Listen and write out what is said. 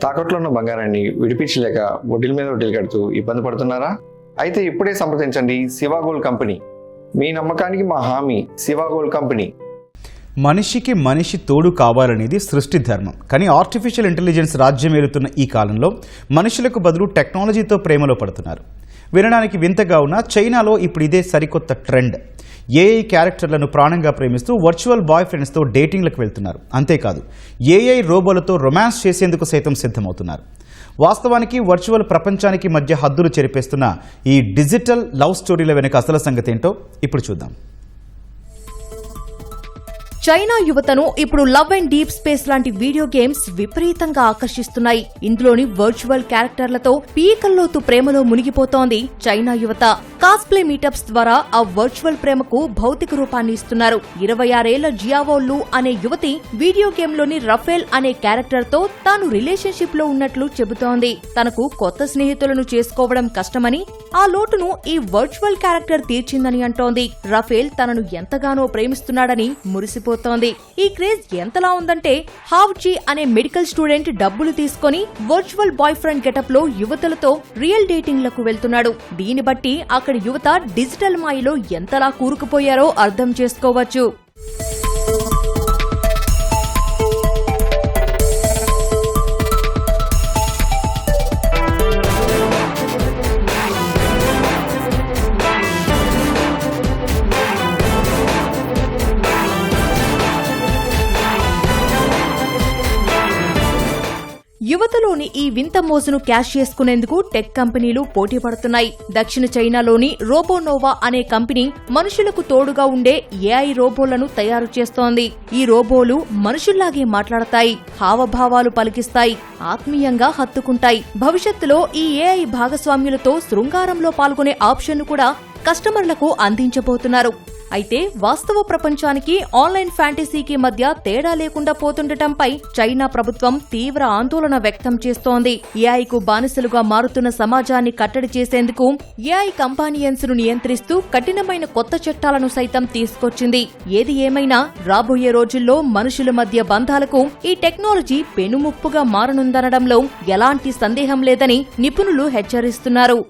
తాకట్లో ఉన్న బంగారాన్ని విడిపించలేక వడ్డీల మీద వడ్డీలు కడుతూ ఇబ్బంది పడుతున్నారా? అయితే ఇప్పుడే సంప్రదించండి శివ గోల్డ్ కంపెనీ. మీ నమ్మకానికి మా హామీ శివ గోల్డ్ కంపెనీ. మనిషికి మనిషి తోడు కావాలనేది సృష్టి ధర్మం. కానీ ఆర్టిఫిషియల్ ఇంటెలిజెన్స్ రాజ్యమేలుతున్న ఈ కాలంలో మనుషులకు బదులు టెక్నాలజీతో ప్రేమలో పడుతున్నారు. వినడానికి వింతగా ఉన్న చైనాలో ఇప్పుడు ఇదే సరికొత్త ట్రెండ్. ఏఐ క్యారెక్టర్లను ప్రాణంగా ప్రేమిస్తూ వర్చువల్ బాయ్ ఫ్రెండ్స్తో డేటింగ్లకు వెళ్తున్నారు. అంతేకాదు ఏఐ రోబోలతో రొమాన్స్ చేసేందుకు సైతం సిద్ధమవుతున్నారు. వాస్తవానికి వర్చువల్ ప్రపంచానికి మధ్య హద్దులు చెరిపేస్తున్న ఈ డిజిటల్ లవ్ స్టోరీల వెనుక అసలు సంగతి ఏంటో ఇప్పుడు చూద్దాం. చైనా యువతను ఇప్పుడు లవ్ అండ్ డీప్ స్పేస్ లాంటి వీడియో గేమ్స్ విపరీతంగా ఆకర్షిస్తున్నాయి. ఇందులోని వర్చువల్ క్యారెక్టర్లతో పీకల్లోతు ప్రేమలో మునిగిపోతోంది చైనా యువత. కాస్ప్లే మీటప్స్ ద్వారా ఆ వర్చువల్ ప్రేమకు భౌతిక రూపాన్ని ఇస్తున్నారు. 26 ఏళ్ల జియావోల్లు అనే యువతి వీడియో గేమ్లోని రఫేల్ అనే క్యారెక్టర్ తో తాను రిలేషన్షిప్ లో ఉన్నట్లు చెబుతోంది. తనకు కొత్త స్నేహితులను చేసుకోవడం కష్టమని, ఆ లోటును ఈ వర్చువల్ క్యారెక్టర్ తీర్చిందని అంటోంది. రఫేల్ తనను ఎంతగానో ప్రేమిస్తున్నాడని మురిసిపోతోంది. ఈ క్రేజ్ ఎంతలా ఉందంటే హావ్జీ అనే మెడికల్ స్టూడెంట్ డబ్బులు తీసుకుని వర్చువల్ బాయ్ ఫ్రెండ్ గెటప్ లో యువతలతో రియల్ డేటింగ్ లకు వెళ్తున్నాడు. దీన్ని బట్టి అక్కడ యువత డిజిటల్ మాయలో ఎంతలా కూరుకుపోయారో అర్థం చేసుకోవచ్చు. యువతలోని ఈ వింత మోజును క్యాష్ చేసుకునేందుకు టెక్ కంపెనీలు పోటీ పడుతున్నాయి. దక్షిణ చైనాలోని రోబోనోవా అనే కంపెనీ మనుషులకు తోడుగా ఉండే ఏఐ రోబోలను తయారు చేస్తోంది. ఈ రోబోలు మనుషుల్లాగే మాట్లాడతాయి, హావభావాలు పలికిస్తాయి, ఆత్మీయంగా హత్తుకుంటాయి. భవిష్యత్తులో ఈ ఏఐ భాగస్వామ్యులతో శృంగారంలో పాల్గొనే ఆప్షన్ను కూడా కస్టమర్లకు అందించబోతున్నారు. అయితే వాస్తవ ప్రపంచానికి ఆన్లైన్ ఫ్యాంటసీకి మధ్య తేడా లేకుండా పోతుండటంపై చైనా ప్రభుత్వం తీవ్ర ఆందోళన వ్యక్తం చేస్తోంది. ఏఐకు బానిసలుగా మారుతున్న సమాజాన్ని కట్టడి చేసేందుకు ఏఐ కంపానియన్స్ ను నియంత్రిస్తూ కఠినమైన కొత్త చట్టాలను సైతం తీసుకొచ్చింది. ఏది ఏమైనా రాబోయే రోజుల్లో మనుషుల మధ్య బంధాలకు ఈ టెక్నాలజీ పెనుముప్పుగా మారనుందనడంలో ఎలాంటి సందేహం లేదని నిపుణులు హెచ్చరిస్తున్నారు.